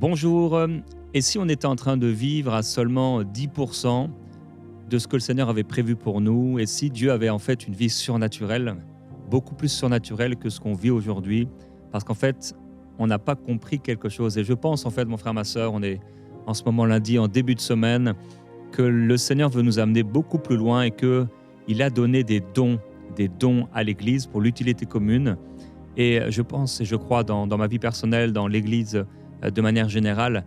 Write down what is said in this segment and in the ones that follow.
Bonjour. Et si on était en train de vivre à seulement 10% de ce que le Seigneur avait prévu pour nous, et si Dieu avait en fait une vie surnaturelle, beaucoup plus surnaturelle que ce qu'on vit aujourd'hui, parce qu'en fait, on n'a pas compris quelque chose. Et je pense en fait, mon frère, ma sœur, on est en ce moment lundi, en début de semaine, que le Seigneur veut nous amener beaucoup plus loin et qu'il a donné des dons à l'Église pour l'utilité commune. Et je pense et je crois dans ma vie personnelle, dans l'Église de manière générale,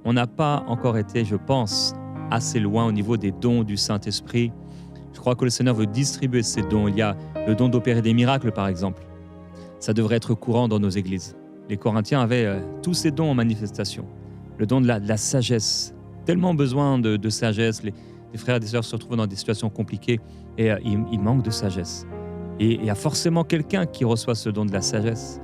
on n'a pas encore été, je pense, assez loin au niveau des dons du Saint-Esprit. Je crois que le Seigneur veut distribuer ces dons. Il y a le don d'opérer des miracles, par exemple. Ça devrait être courant dans nos églises. Les Corinthiens avaient tous ces dons en manifestation. Le don de la sagesse. Tellement besoin de sagesse. Les frères et les sœurs se retrouvent dans des situations compliquées et ils manquent de sagesse. Et il y a forcément quelqu'un qui reçoit ce don de la sagesse.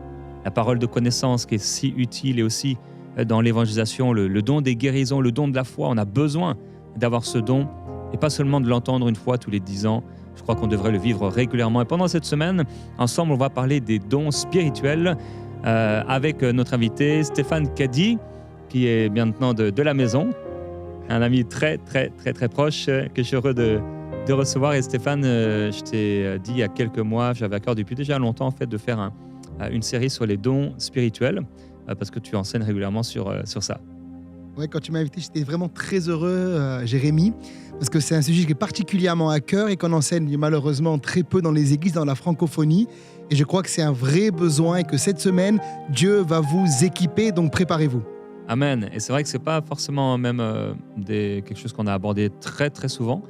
La parole de connaissance qui est si utile et aussi dans l'évangélisation, le don des guérisons, le don de la foi. On a besoin d'avoir ce don et pas seulement de l'entendre une fois tous les 10 ans. Je crois qu'on devrait le vivre régulièrement. Et pendant cette semaine, ensemble, on va parler des dons spirituels avec notre invité Stéphane Caddy, qui est maintenant de la maison, un ami très proche que je suis heureux de recevoir. Et Stéphane, je t'ai dit il y a quelques mois, j'avais à cœur depuis déjà longtemps en fait, de faire une série sur les dons spirituels, parce que tu enseignes régulièrement sur ça. Ouais, quand tu m'as invité, j'étais vraiment très heureux, Jérémy, parce que c'est un sujet qui est particulièrement à cœur et qu'on enseigne malheureusement très peu dans les églises, dans la francophonie. Et je crois que c'est un vrai besoin et que cette semaine, Dieu va vous équiper, donc préparez-vous. Amen. Et c'est vrai que c'est pas forcément même quelque chose qu'on a abordé très souvent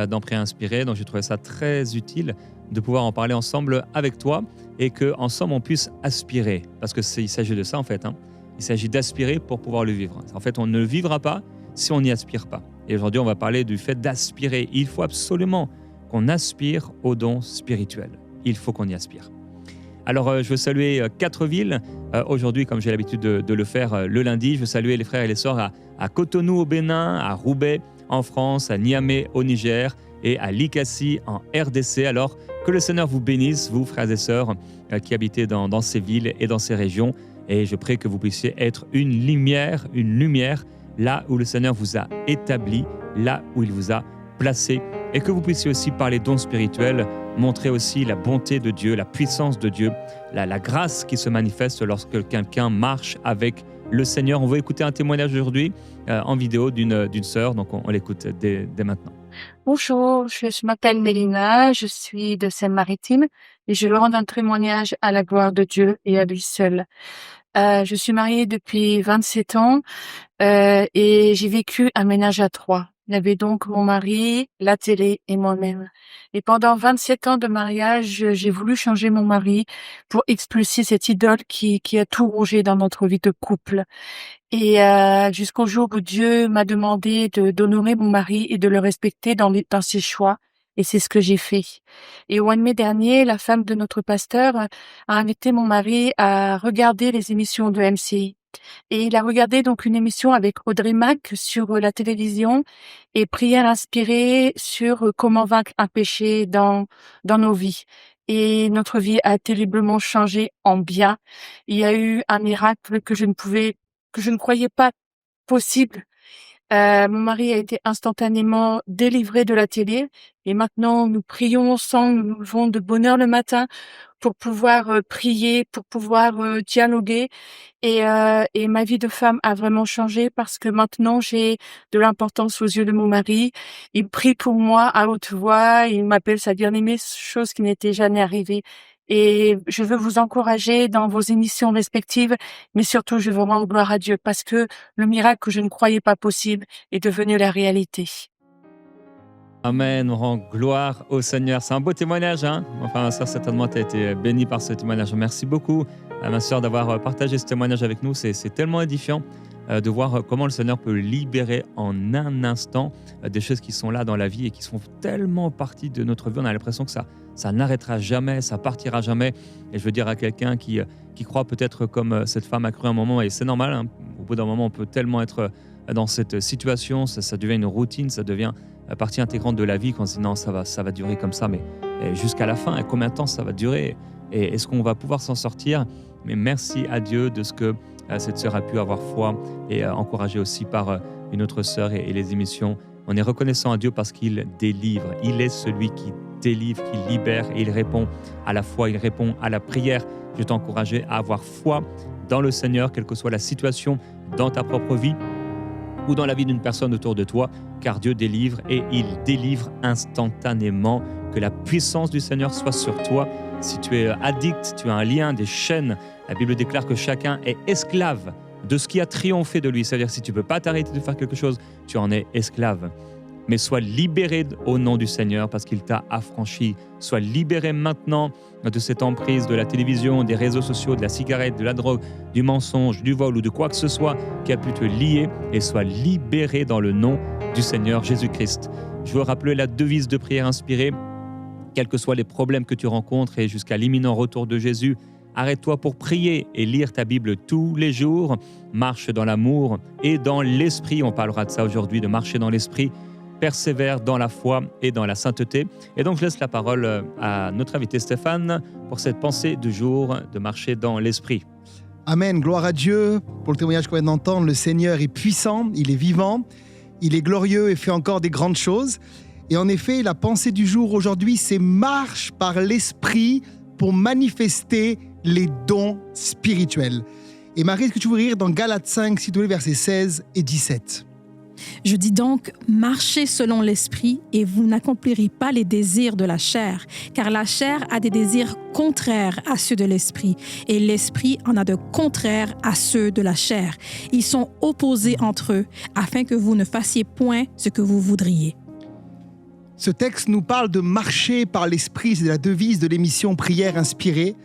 dans Pré-Inspiré. Donc j'ai trouvé ça très utile de pouvoir en parler ensemble avec toi et qu'ensemble on puisse aspirer. Parce qu'il s'agit de ça en fait. Il s'agit d'aspirer pour pouvoir le vivre. En fait, on ne le vivra pas si on n'y aspire pas. Et aujourd'hui, on va parler du fait d'aspirer. Il faut absolument qu'on aspire aux dons spirituels. Il faut qu'on y aspire. Alors, je veux saluer 4 villes. Aujourd'hui, comme j'ai l'habitude de le faire le lundi, je veux saluer les frères et les sœurs à Cotonou au Bénin, à Roubaix en France, à Niamey au Niger et à Likassi en RDC. Alors, que le Seigneur vous bénisse, vous, frères et sœurs, qui habitez dans ces villes et dans ces régions. Et je prie que vous puissiez être une lumière là où le Seigneur vous a établi, là où il vous a placé. Et que vous puissiez aussi, par les dons spirituels, montrer aussi la bonté de Dieu, la puissance de Dieu, la grâce qui se manifeste lorsque quelqu'un marche avec le Seigneur. On va écouter un témoignage aujourd'hui en vidéo d'une sœur, donc on l'écoute dès maintenant. Bonjour, je m'appelle Mélina, je suis de Seine-Maritime et je rends un témoignage à la gloire de Dieu et à lui seul. Je suis mariée depuis 27 ans et j'ai vécu un ménage à 3. Il y avait donc mon mari, la télé et moi-même. Et pendant 27 ans de mariage, j'ai voulu changer mon mari pour expulser cette idole qui a tout rongé dans notre vie de couple. Et jusqu'au jour où Dieu m'a demandé d'honorer mon mari et de le respecter dans ses choix. Et c'est ce que j'ai fait. Et au mois de mai dernier, la femme de notre pasteur a invité mon mari à regarder les émissions de MCI. Et il a regardé donc une émission avec Audrey Mac sur la télévision et prière inspirée sur comment vaincre un péché dans nos vies. Et notre vie a terriblement changé en bien. Il y a eu un miracle que je ne croyais pas possible. Mon mari a été instantanément délivré de la télé et maintenant nous prions ensemble, nous nous levons de bonne heure le matin pour pouvoir prier, pour pouvoir dialoguer et ma vie de femme a vraiment changé parce que maintenant j'ai de l'importance aux yeux de mon mari. Il prie pour moi à haute voix, il m'appelle sa bien-aimée, chose qui n'était jamais arrivée. Et je veux vous encourager dans vos émissions respectives, mais surtout je veux rendre gloire à Dieu parce que le miracle que je ne croyais pas possible est devenu la réalité. Amen, on rend gloire au Seigneur. C'est un beau témoignage, hein? Enfin, ma sœur, certainement, tu as été bénie par ce témoignage. Merci beaucoup, ma sœur, d'avoir partagé ce témoignage avec nous. C'est tellement édifiant de voir comment le Seigneur peut libérer en un instant des choses qui sont là dans la vie et qui font tellement partie de notre vie. On a l'impression que ça n'arrêtera jamais, ça partira jamais. Et je veux dire à quelqu'un qui croit peut-être comme cette femme a cru un moment, et c'est normal, hein, au bout d'un moment, on peut tellement être dans cette situation, ça devient une routine, ça devient partie intégrante de la vie, quand on se dit non, ça va durer comme ça, mais jusqu'à la fin, et combien de temps ça va durer, et est-ce qu'on va pouvoir s'en sortir? Mais merci à Dieu de ce que cette sœur a pu avoir foi et encouragée aussi par une autre sœur et les émissions. On est reconnaissant à Dieu parce qu'il délivre. Il est celui qui délivre, qui libère et il répond à la foi, il répond à la prière. Je vais t'encourager à avoir foi dans le Seigneur, quelle que soit la situation dans ta propre vie ou dans la vie d'une personne autour de toi, car Dieu délivre et il délivre instantanément. Que la puissance du Seigneur soit sur toi. Si tu es addict, tu as un lien, des chaînes, la Bible déclare que chacun est esclave de ce qui a triomphé de lui. C'est-à-dire que si tu ne peux pas t'arrêter de faire quelque chose, tu en es esclave. Mais sois libéré au nom du Seigneur parce qu'il t'a affranchi. Sois libéré maintenant de cette emprise de la télévision, des réseaux sociaux, de la cigarette, de la drogue, du mensonge, du vol ou de quoi que ce soit qui a pu te lier et sois libéré dans le nom du Seigneur Jésus-Christ. Je veux rappeler la devise de prière inspirée. Quels que soient les problèmes que tu rencontres et jusqu'à l'imminent retour de Jésus, arrête-toi pour prier et lire ta Bible tous les jours. Marche dans l'amour et dans l'esprit. On parlera de ça aujourd'hui, de marcher dans l'esprit. Persévère dans la foi et dans la sainteté. Et donc, je laisse la parole à notre invité Stéphane pour cette pensée du jour de marcher dans l'esprit. Amen, gloire à Dieu pour le témoignage qu'on vient d'entendre. Le Seigneur est puissant, il est vivant, il est glorieux et fait encore des grandes choses. Et en effet, la pensée du jour aujourd'hui, c'est marche par l'esprit pour manifester les dons spirituels. Et Marie, est-ce que tu veux lire dans Galates 5, s'il te plaît, versets 16 et 17 ? Je dis donc, marchez selon l'esprit et vous n'accomplirez pas les désirs de la chair, car la chair a des désirs contraires à ceux de l'esprit et l'esprit en a de contraires à ceux de la chair. Ils sont opposés entre eux afin que vous ne fassiez point ce que vous voudriez. Ce texte nous parle de marcher par l'esprit, c'est la devise de l'émission Prière inspirée.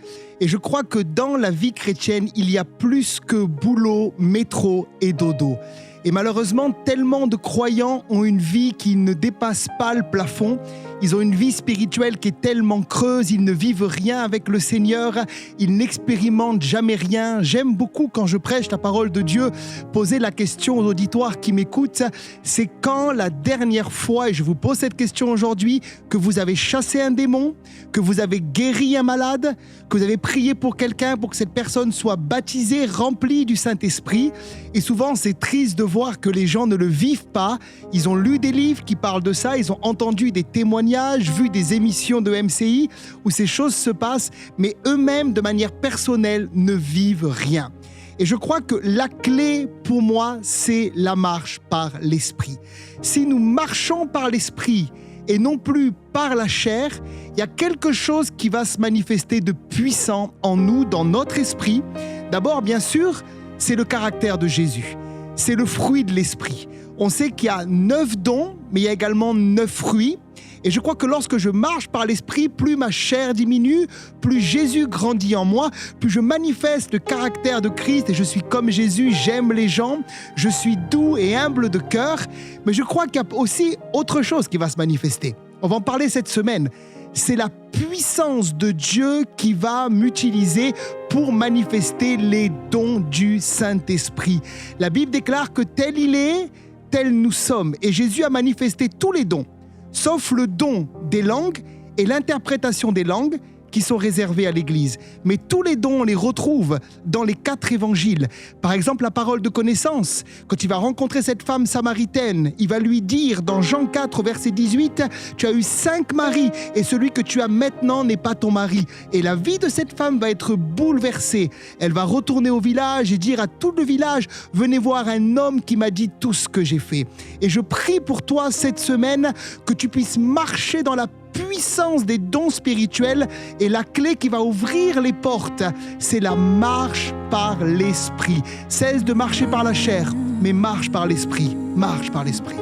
Et je crois que dans la vie chrétienne, il y a plus que boulot, métro et dodo. Et malheureusement, tellement de croyants ont une vie qui ne dépasse pas le plafond. Ils ont une vie spirituelle qui est tellement creuse, ils ne vivent rien avec le Seigneur, ils n'expérimentent jamais rien. J'aime beaucoup quand je prêche la parole de Dieu, poser la question aux auditoires qui m'écoutent, c'est quand la dernière fois, et je vous pose cette question aujourd'hui, que vous avez chassé un démon, que vous avez guéri un malade, que vous avez prié pour quelqu'un pour que cette personne soit baptisée, remplie du Saint-Esprit. Et souvent, c'est triste de voir que les gens ne le vivent pas. Ils ont lu des livres qui parlent de ça, ils ont entendu des témoignages, vu des émissions de MCI où ces choses se passent, mais eux-mêmes, de manière personnelle, ne vivent rien. Et je crois que la clé pour moi, c'est la marche par l'esprit. Si nous marchons par l'esprit et non plus par la chair, il y a quelque chose qui va se manifester de puissant en nous, dans notre esprit. D'abord, bien sûr, c'est le caractère de Jésus. C'est le fruit de l'esprit. On sait qu'il y a 9 dons, mais il y a également 9 fruits. Et je crois que lorsque je marche par l'esprit, plus ma chair diminue, plus Jésus grandit en moi, plus je manifeste le caractère de Christ et je suis comme Jésus, j'aime les gens, je suis doux et humble de cœur. Mais je crois qu'il y a aussi autre chose qui va se manifester. On va en parler cette semaine. C'est la puissance de Dieu qui va m'utiliser pour manifester les dons du Saint-Esprit. La Bible déclare que tel il est, tel nous sommes. Et Jésus a manifesté tous les dons, sauf le don des langues et l'interprétation des langues qui sont réservés à l'Église. Mais tous les dons, on les retrouve dans les 4 évangiles. Par exemple, la parole de connaissance. Quand il va rencontrer cette femme samaritaine, il va lui dire dans Jean 4, verset 18, « Tu as eu 5 maris et celui que tu as maintenant n'est pas ton mari. » Et la vie de cette femme va être bouleversée. Elle va retourner au village et dire à tout le village, « Venez voir un homme qui m'a dit tout ce que j'ai fait. » Et je prie pour toi cette semaine que tu puisses marcher dans la puissance des dons spirituels et la clé qui va ouvrir les portes, c'est la marche par l'esprit. Cesse de marcher par la chair, mais marche par l'esprit. Marche par l'esprit.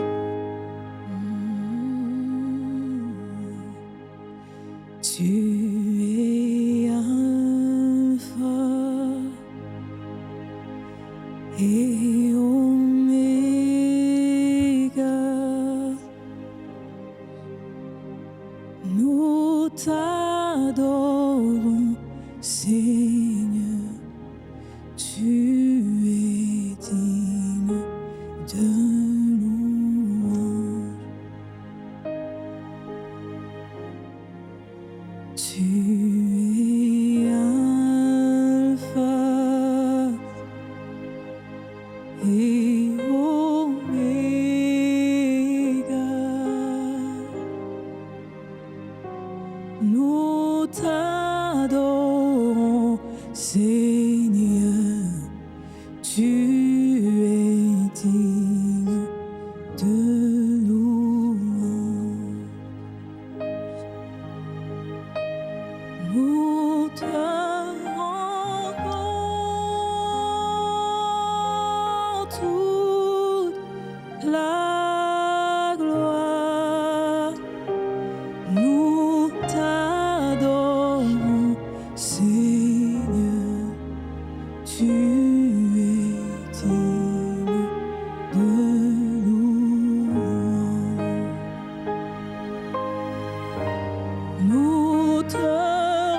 Tu es Alpha et Oméga. Nous t'adorons, Seigneur, tu es digne de louange. Tu es Alpha Nous t'adorons, Seigneur, tu es digne de louange. Nous te rendons toute la gloire. Nous t'adorons, Seigneur, tu es digne de louange. Nous te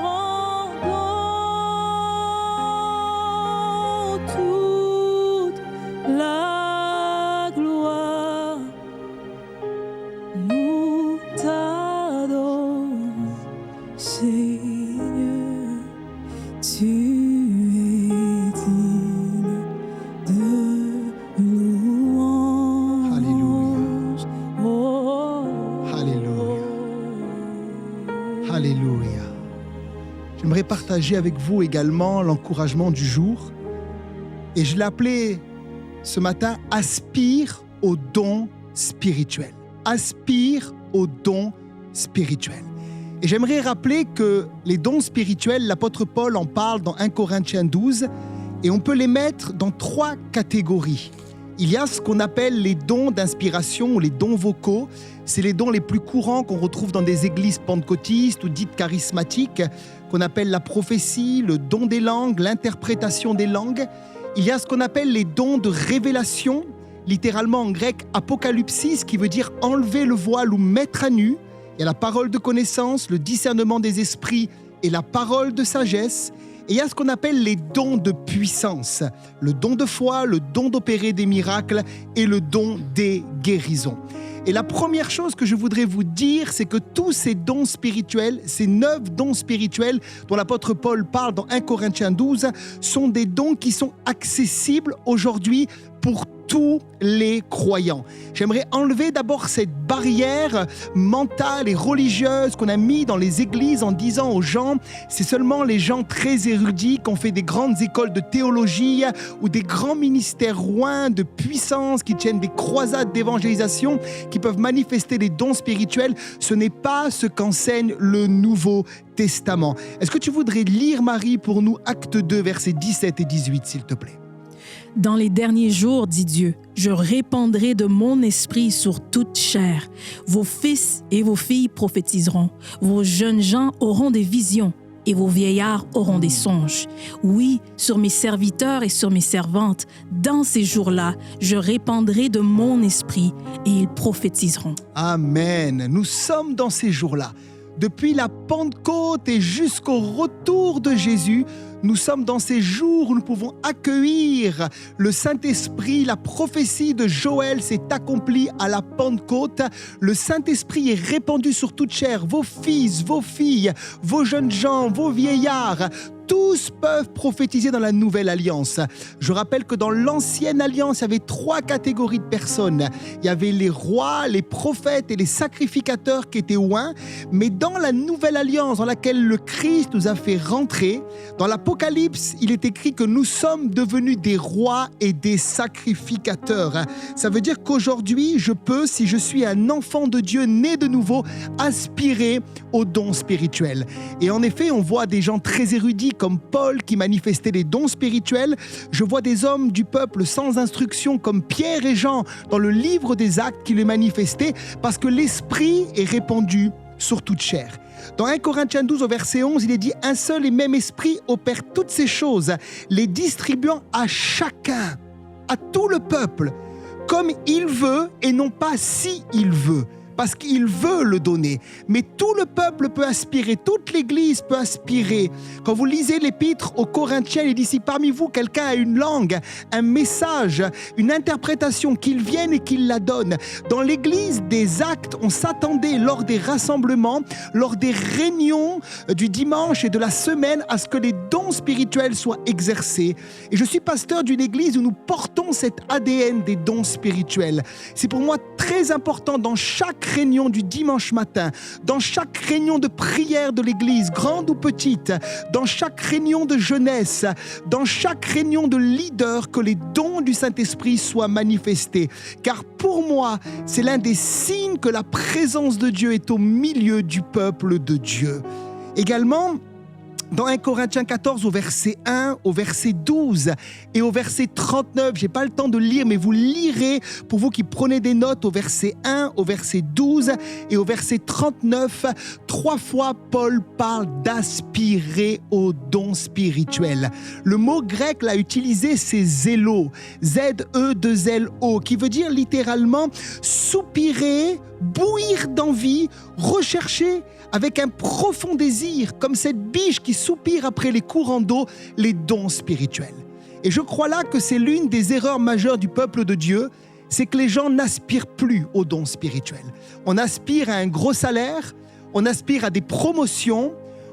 rendons toute la gloire. Nous t'adorons, Seigneur, tu es digne de louange. Alléluia. Oh. Alléluia. Alléluia. J'aimerais partager avec vous également l'encouragement du jour. Et je l'ai appelé ce matin « Aspire aux dons spirituels ». Aspire aux dons spirituels. Et j'aimerais rappeler que les dons spirituels, l'apôtre Paul en parle dans 1 Corinthiens 12, et on peut les mettre dans 3 catégories. Il y a ce qu'on appelle les dons d'inspiration ou les dons vocaux. C'est les dons les plus courants qu'on retrouve dans des églises pentecôtistes ou dites charismatiques, qu'on appelle la prophétie, le don des langues, l'interprétation des langues. Il y a ce qu'on appelle les dons de révélation, littéralement en grec apocalypsis, qui veut dire enlever le voile ou mettre à nu. Il y a la parole de connaissance, le discernement des esprits et la parole de sagesse. Et il y a ce qu'on appelle les dons de puissance, le don de foi, le don d'opérer des miracles et le don des guérisons. Et la première chose que je voudrais vous dire, c'est que tous ces dons spirituels, ces 9 dons spirituels dont l'apôtre Paul parle dans 1 Corinthiens 12, sont des dons qui sont accessibles aujourd'hui pour tous les croyants. J'aimerais enlever d'abord cette barrière mentale et religieuse qu'on a mis dans les églises en disant aux gens, c'est seulement les gens très érudits qui ont fait des grandes écoles de théologie ou des grands ministères rois de puissance qui tiennent des croisades d'évangélisation qui peuvent manifester des dons spirituels. Ce n'est pas ce qu'enseigne le Nouveau Testament. Est-ce que tu voudrais lire, Marie, pour nous, Acte 2, versets 17 et 18, s'il te plaît? Dans les derniers jours, dit Dieu, je répandrai de mon esprit sur toute chair. Vos fils et vos filles prophétiseront. Vos jeunes gens auront des visions et vos vieillards auront des songes. Oui, sur mes serviteurs et sur mes servantes, dans ces jours-là, je répandrai de mon esprit et ils prophétiseront. Amen. Nous sommes dans ces jours-là. Depuis la Pentecôte et jusqu'au retour de Jésus, nous sommes dans ces jours où nous pouvons accueillir le Saint-Esprit. La prophétie de Joël s'est accomplie à la Pentecôte. Le Saint-Esprit est répandu sur toute chair. Vos fils, vos filles, vos jeunes gens, vos vieillards, tous peuvent prophétiser dans la nouvelle alliance. Je rappelle que dans l'ancienne alliance, il y avait 3 catégories de personnes. Il y avait les rois, les prophètes et les sacrificateurs qui étaient oints. Mais dans la nouvelle alliance dans laquelle le Christ nous a fait rentrer, dans l'Apocalypse, il est écrit que nous sommes devenus des rois et des sacrificateurs. Ça veut dire qu'aujourd'hui, je peux, si je suis un enfant de Dieu né de nouveau, aspirer aux dons spirituels. Et en effet, on voit des gens très érudits comme Paul qui manifestait les dons spirituels. Je vois des hommes du peuple sans instruction comme Pierre et Jean dans le livre des Actes qui les manifestaient parce que l'Esprit est répandu sur toute chair. Dans 1 Corinthiens 12 au verset 11, il est dit « Un seul et même esprit opère toutes ces choses, les distribuant à chacun, à tout le peuple, comme il veut et non pas si il veut. » Parce qu'il veut le donner. Mais tout le peuple peut aspirer, toute l'Église peut aspirer. Quand vous lisez l'épître aux Corinthiens, il dit si parmi vous quelqu'un a une langue, un message, une interprétation, qu'il vienne et qu'il la donne. Dans l'Église des Actes, on s'attendait lors des rassemblements, lors des réunions du dimanche et de la semaine à ce que les dons spirituels soient exercés. Et je suis pasteur d'une Église où nous portons cet ADN des dons spirituels. C'est pour moi très important dans chaque réunion du dimanche matin, dans chaque réunion de prière de l'Église, grande ou petite, dans chaque réunion de jeunesse, dans chaque réunion de leader, que les dons du Saint-Esprit soient manifestés. Car pour moi, c'est l'un des signes que la présence de Dieu est au milieu du peuple de Dieu. Également, dans 1 Corinthiens 14, au verset 1, au verset 12 et au verset 39, je n'ai pas le temps de lire, mais vous lirez, pour vous qui prenez des notes, au verset 1, au verset 12 et au verset 39, 3 fois Paul parle d'aspirer aux dons spirituels. Le mot grec là utilisé, c'est zélo, Z-E-2-L-O, qui veut dire littéralement soupirer, bouillir d'envie, rechercher avec un profond désir, comme cette biche qui soupire après les courants d'eau, les dons spirituels. Et je crois là que c'est l'une des erreurs majeures du peuple de Dieu, c'est que les gens n'aspirent plus aux dons spirituels. On aspire à un gros salaire, on aspire à des promotions,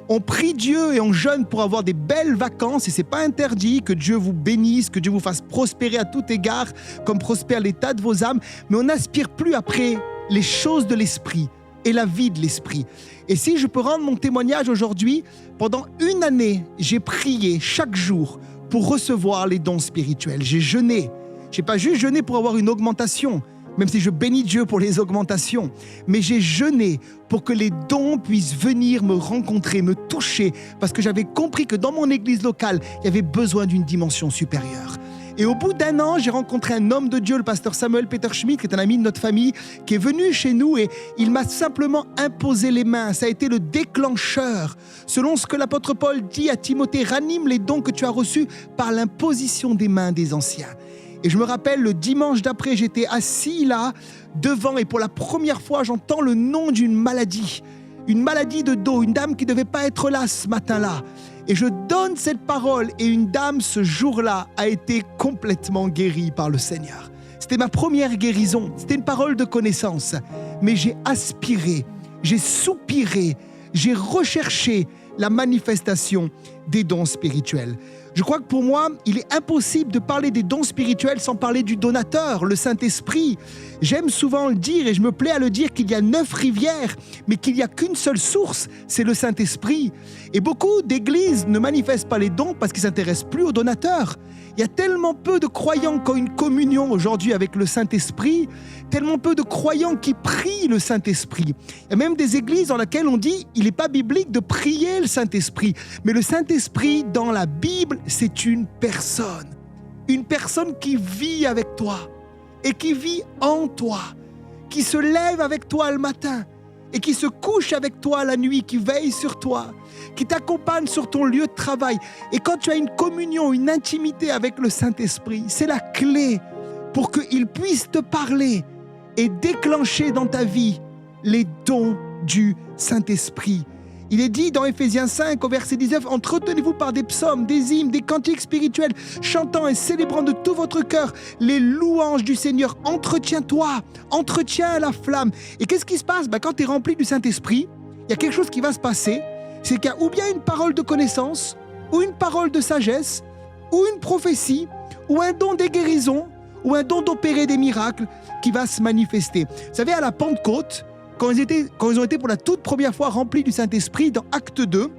on prie Dieu et on jeûne pour avoir des belles vacances, et c'est pas interdit, que Dieu vous bénisse, que Dieu vous fasse prospérer à tout égard, comme prospère l'état de vos âmes, mais on n'aspire plus après les choses de l'esprit et la vie de l'esprit. Et si je peux rendre mon témoignage aujourd'hui, pendant 1 année, j'ai prié chaque jour pour recevoir les dons spirituels. J'ai jeûné. Je n'ai pas juste jeûné pour avoir une augmentation, même si je bénis Dieu pour les augmentations, mais j'ai jeûné pour que les dons puissent venir me rencontrer, me toucher, parce que j'avais compris que dans mon église locale, il y avait besoin d'une dimension supérieure. Et au bout d'1 an, j'ai rencontré un homme de Dieu, le pasteur Samuel Peter Schmidt, qui est un ami de notre famille, qui est venu chez nous et il m'a simplement imposé les mains. Ça a été le déclencheur. Selon ce que l'apôtre Paul dit à Timothée, ranime les dons que tu as reçus par l'imposition des mains des anciens. Et je me rappelle, le dimanche d'après, j'étais assis là, devant, et pour la première fois, j'entends le nom d'une maladie. Une maladie de dos, une dame qui ne devait pas être là ce matin-là. Et je donne cette parole, et une dame ce jour-là a été complètement guérie par le Seigneur. C'était ma première guérison, c'était une parole de connaissance. Mais j'ai aspiré, j'ai soupiré, j'ai recherché la manifestation des dons spirituels. Je crois que pour moi, il est impossible de parler des dons spirituels sans parler du donateur, le Saint-Esprit. J'aime souvent le dire et je me plais à le dire qu'il y a 9 rivières, mais qu'il n'y a qu'une seule source, c'est le Saint-Esprit. Et beaucoup d'églises ne manifestent pas les dons parce qu'ils ne s'intéressent plus aux donateurs. Il y a tellement peu de croyants qui ont une communion aujourd'hui avec le Saint-Esprit, tellement peu de croyants qui prient le Saint-Esprit. Il y a même des églises dans lesquelles on dit il n'est pas biblique de prier le Saint-Esprit. Mais le Saint-Esprit, dans la Bible, c'est une personne qui vit avec toi et qui vit en toi, qui se lève avec toi le matin et qui se couche avec toi la nuit, qui veille sur toi, qui t'accompagne sur ton lieu de travail. Et quand tu as une communion, une intimité avec le Saint-Esprit, c'est la clé pour qu'il puisse te parler et déclencher dans ta vie les dons du Saint-Esprit. Il est dit dans Éphésiens 5 au verset 19, « Entretenez-vous par des psaumes, des hymnes, des cantiques spirituels, chantant et célébrant de tout votre cœur les louanges du Seigneur. Entretiens-toi, entretiens la flamme. » Et qu'est-ce qui se passe? Quand tu es rempli du Saint-Esprit, il y a quelque chose qui va se passer, c'est qu'il y a ou bien une parole de connaissance, ou une parole de sagesse, ou une prophétie, ou un don des guérisons, ou un don d'opérer des miracles qui va se manifester. Vous savez, à la Pentecôte, quand ils ont été pour la toute première fois remplis du Saint-Esprit, dans Acte 2,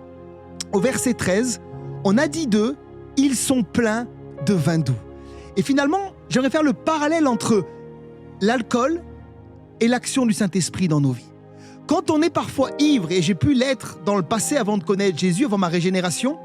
au verset 13, on a dit d'eux, ils sont pleins de vin doux. Et finalement, j'aimerais faire le parallèle entre l'alcool et l'action du Saint-Esprit dans nos vies. Quand on est parfois ivre, et j'ai pu l'être dans le passé avant de connaître Jésus, avant ma régénération,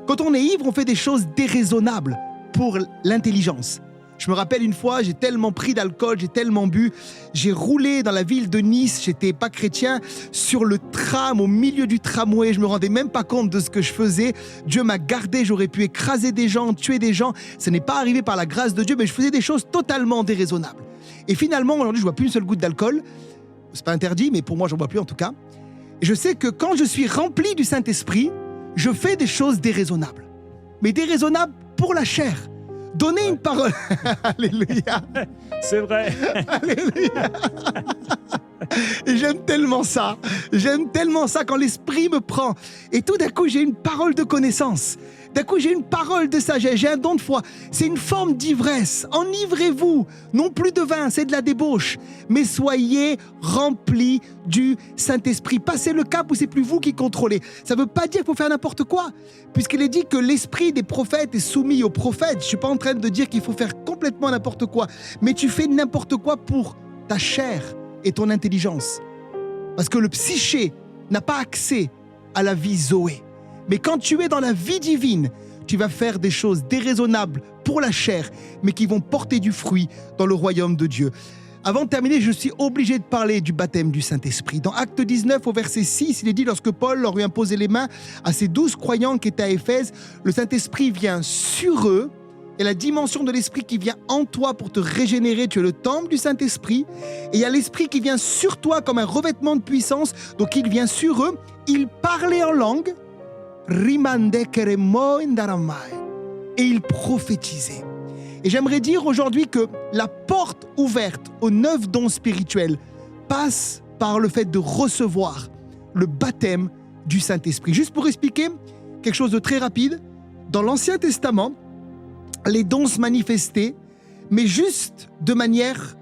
quand on est ivre, on fait des choses déraisonnables pour l'intelligence. Je me rappelle une fois, j'ai tellement pris d'alcool, j'ai tellement bu, j'ai roulé dans la ville de Nice, j'étais pas chrétien, sur le tram, au milieu du tramway, je me rendais même pas compte de ce que je faisais. Dieu m'a gardé, j'aurais pu écraser des gens, tuer des gens. Ce n'est pas arrivé par la grâce de Dieu, mais je faisais des choses totalement déraisonnables. Et finalement, aujourd'hui, je bois plus une seule goutte d'alcool. C'est pas interdit, mais pour moi, j'en bois plus en tout cas. Et je sais que quand je suis rempli du Saint-Esprit, je fais des choses déraisonnables. Mais déraisonnables pour la chair. Donner une parole. Alléluia. C'est vrai. Alléluia. Et j'aime tellement ça. J'aime tellement ça quand l'Esprit me prend. Et tout d'un coup, j'ai une parole de connaissance. D'un coup, j'ai une parole de sagesse, j'ai un don de foi. C'est une forme d'ivresse. Enivrez-vous, non plus de vin, c'est de la débauche, mais soyez remplis du Saint-Esprit. Passez le cap où c'est plus vous qui contrôlez. Ça ne veut pas dire qu'il faut faire n'importe quoi, puisqu'il est dit que l'esprit des prophètes est soumis aux prophètes. Je ne suis pas en train de dire qu'il faut faire complètement n'importe quoi, mais tu fais n'importe quoi pour ta chair et ton intelligence. Parce que le psyché n'a pas accès à la vie Zoé. Mais quand tu es dans la vie divine, tu vas faire des choses déraisonnables pour la chair, mais qui vont porter du fruit dans le royaume de Dieu. Avant de terminer, je suis obligé de parler du baptême du Saint-Esprit. Dans Acte 19, au verset 6, il est dit, lorsque Paul leur eut imposé les mains à ces 12 croyants qui étaient à Éphèse, le Saint-Esprit vient sur eux. Il y a la dimension de l'Esprit qui vient en toi pour te régénérer. Tu es le temple du Saint-Esprit. Et il y a l'Esprit qui vient sur toi comme un revêtement de puissance. Donc il vient sur eux. Ils parlaient en langue. Et ils prophétisaient. Et j'aimerais dire aujourd'hui que la porte ouverte aux 9 dons spirituels passe par le fait de recevoir le baptême du Saint-Esprit. Juste pour expliquer quelque chose de très rapide, dans l'Ancien Testament, les dons se manifestaient, mais juste de manière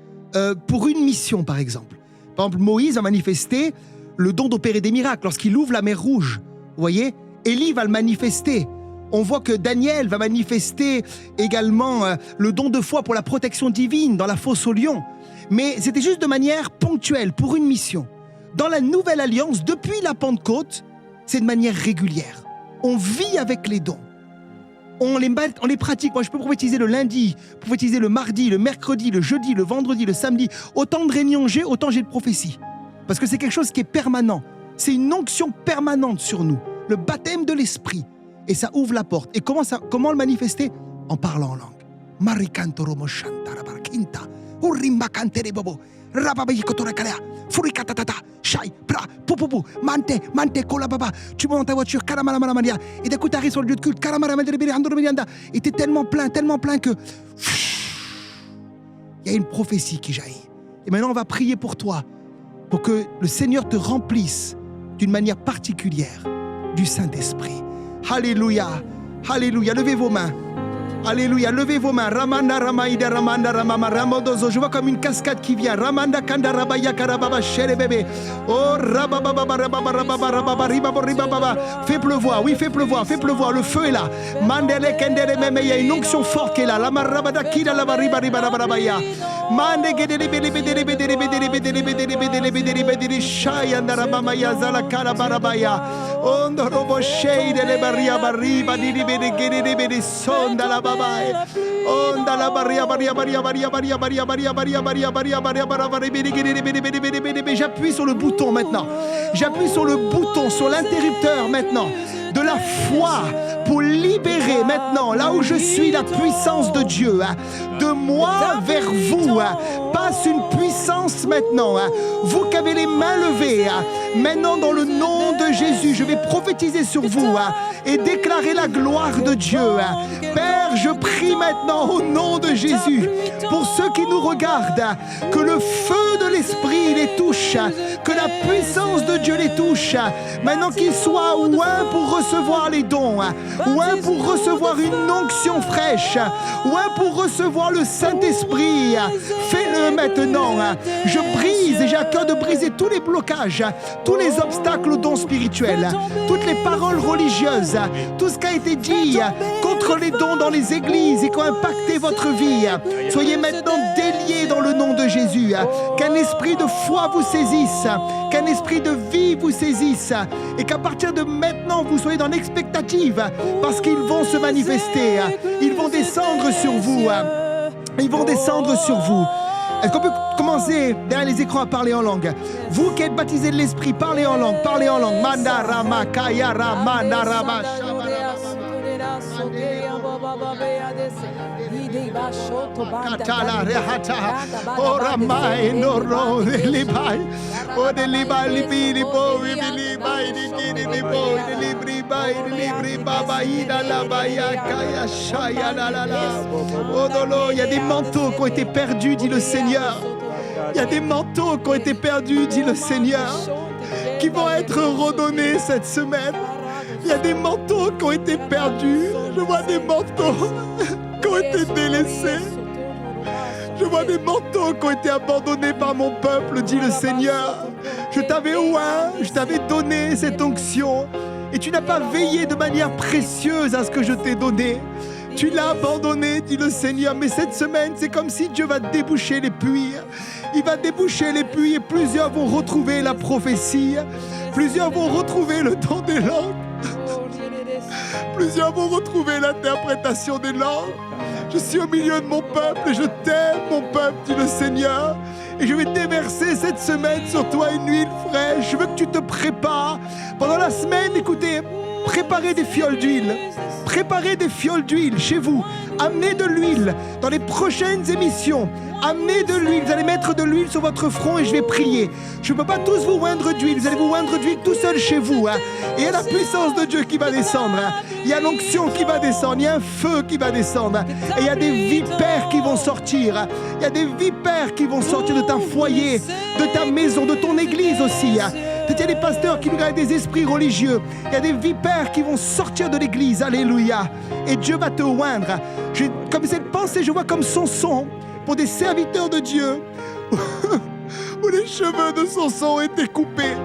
pour une mission, par exemple. Par exemple, Moïse a manifesté le don d'opérer des miracles lorsqu'il ouvre la mer Rouge. Vous voyez, Élie va le manifester. On voit que Daniel va manifester également le don de foi pour la protection divine dans la fosse aux lions. Mais c'était juste de manière ponctuelle, pour une mission. Dans la Nouvelle Alliance, depuis la Pentecôte, c'est de manière régulière. On vit avec les dons. On les pratique. Moi, je peux prophétiser le lundi, prophétiser le mardi, le mercredi, le jeudi, le vendredi, le samedi. Autant de réunions j'ai, autant j'ai de prophéties. Parce que c'est quelque chose qui est permanent. C'est une onction permanente sur nous. Le baptême de l'Esprit. Et ça ouvre la porte. Et comment le manifester? En parlant en langue. Tu montes dans ta voiture, et d'un coup tu arrives sur le lieu de culte, et tu es tellement plein que il y a une prophétie qui jaillit. Et maintenant on va prier pour toi, pour que le Seigneur te remplisse d'une manière particulière du Saint-Esprit. Alléluia, alléluia, levez vos mains. Alléluia, levez vos mains. Ramanda Ramaïda Ramanda Ramama Ramodozo. Je vois comme une cascade qui vient. Ramanda Kanda Rabaya Karababa Chere bébé. Oh Rababa Rababa Rababa Rababa Ribaba Ribaba. Fais pleuvoir, oui, fais pleuvoir. Le feu est là. Mandele Kendele Meme, il y a une onction forte qui est là. La Marabada Kida la Riba Riba Rabaya. Mande Gedele Bede Bede Bede Bede Bede Bede Bede Bede Bede Shaya Rabama Yazala Karabarabaya. Ondo Robo Shade le Baria Bariba di Bede Gedele Bede Sonda la Onda la baria. J'appuie sur le bouton maintenant. J'appuie sur le bouton, sur l'interrupteur maintenant. De la foi pour libérer maintenant, là où je suis, la puissance de Dieu. De moi vers vous. Passe une puissance maintenant. Vous qui avez les mains levées. Maintenant, dans le nom de Jésus, je vais prophétiser sur vous et déclarer la gloire de Dieu. Père, je prie maintenant au nom de Jésus pour ceux qui nous regardent, que le feu de l'Esprit les touche, que la puissance de Dieu les touche. Maintenant qu'ils soient ou un pour recevoir les dons, ou un pour recevoir une onction fraîche, ou un pour recevoir le Saint-Esprit. Fais-le maintenant. Je brise et j'ai à cœur de briser tous les blocages, tous les obstacles aux dons spirituels, toutes les paroles religieuses, tout ce qui a été dit contre les dons dans les églises et qui ont impacté votre vie. Soyez maintenant déliés dans le nom de Jésus. Qu'un esprit de foi vous saisisse, qu'un esprit de vie vous saisisse, et qu'à partir de maintenant vous soyez dans l'expectative, parce qu'ils vont se manifester, ils vont descendre sur vous. Ils vont descendre sur vous. Est-ce qu'on peut commencer derrière les écrans à parler en langue? Vous qui êtes baptisés de l'Esprit, parlez en langue, parlez en langue. Mandarama, Kayara, Mandarama, Katala, Rehata, Oramai, Noro, Libai, O de Libai, Libi, Libo, Libai, Libo, Libri, Baba, Ida, Labaya, Kaya, Shaya, la. Oh Dolo, il y a des manteaux qui ont été perdus, dit le Seigneur. Il y a des manteaux qui ont été perdus, dit le Seigneur, qui vont être redonnés cette semaine. Il y a des manteaux qui ont été perdus. Je vois des manteaux qui ont été délaissés. Je vois des manteaux qui ont été abandonnés par mon peuple, dit le Seigneur. Je t'avais oint, je t'avais donné cette onction. Et tu n'as pas veillé de manière précieuse à ce que je t'ai donné. Tu l'as abandonné, dit le Seigneur. Mais cette semaine, c'est comme si Dieu va déboucher les puits. Il va déboucher les puits et plusieurs vont retrouver la prophétie. Plusieurs vont retrouver le don des langues. Plusieurs vont retrouver l'interprétation des langues. Je suis au milieu de mon peuple et je t'aime, mon peuple, dit le Seigneur. Et je vais déverser cette semaine sur toi une huile fraîche. Je veux que tu te prépares. Pendant la semaine, écoutez, préparez des fioles d'huile. Préparez des fioles d'huile chez vous. Amenez de l'huile dans les prochaines émissions. Amenez de l'huile. Vous allez mettre de l'huile sur votre front et je vais prier. Je ne peux pas tous vous oindre d'huile. Vous allez vous oindre d'huile tout seul chez vous. Et il y a la puissance de Dieu qui va descendre. Il y a l'onction qui va descendre. Il y a un feu qui va descendre. Et il y a des vipères qui vont sortir. Il y a des vipères qui vont sortir de ton foyer, de ta maison, de ton église aussi. Il y a des pasteurs qui nous regardent des esprits religieux. Il y a des vipères qui vont sortir de l'église. Alléluia. Et Dieu va te oindre. Comme cette pensée, je vois comme Samson pour des serviteurs de Dieu où les cheveux de Samson ont été coupés.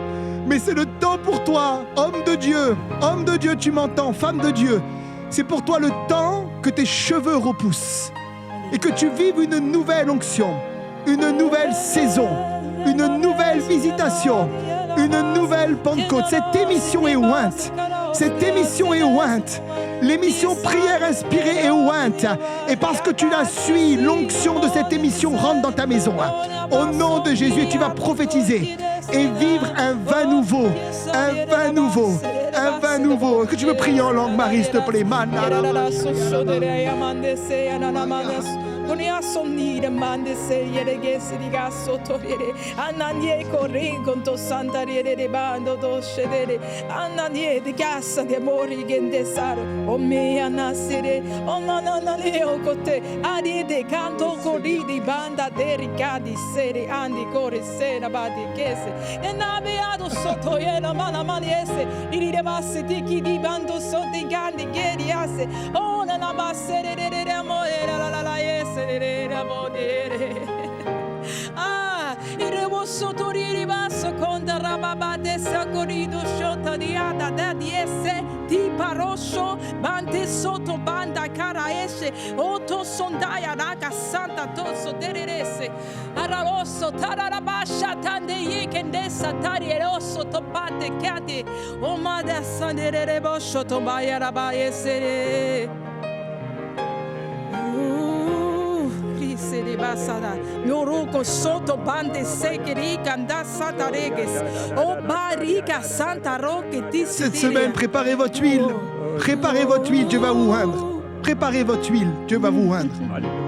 Mais c'est le temps pour toi, homme de Dieu, tu m'entends, femme de Dieu. C'est pour toi le temps que tes cheveux repoussent et que tu vives une nouvelle onction, une nouvelle saison, une nouvelle visitation, une nouvelle Pentecôte. Cette émission est ointe. Cette émission est ointe. L'émission Prière inspirée est ointe. Et parce que tu la suis, l'onction de cette émission rentre dans ta maison. Au nom de Jésus, tu vas prophétiser et vivre un vin nouveau. Un vin nouveau. Un vin nouveau. Est-ce que tu veux prier en langue, Marie, s'il te plaît? Konia sonire mande se yere gesi diga sotoriere ananie corri conto santariere de bando do shedere ananie de gassa de mori gendesar o me anasere o mananale o kote ari de canto corri di banda de ricadi sere andi corre sera badi kese e nabeado sotto yena mana maniese iri de basse tiki di bando sotti gandi geriase o na basere de amore la la yes. Ah, il rebosso toriri basso con da rababate sacorido shota di ada da diese di parosho bande sotto banda cara esce otto sondaya raga santa tosso derese ararosso tararabasha tande yekendesa tarierosso topate kati o mada sandere bosho tombaya rabaesere Noroko soto bande sekeri kanda santa reges o barika santa roque. Cette semaine, préparez votre huile. Préparez votre huile, Dieu va vous oindre. Préparez votre huile, Dieu va vous oindre. Alléluia.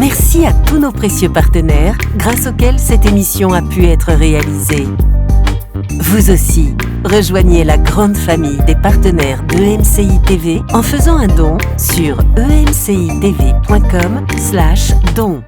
Merci à tous nos précieux partenaires, grâce auxquels cette émission a pu être réalisée. Vous aussi, rejoignez la grande famille des partenaires d'EMCI TV en faisant un don sur emcitv.com/don.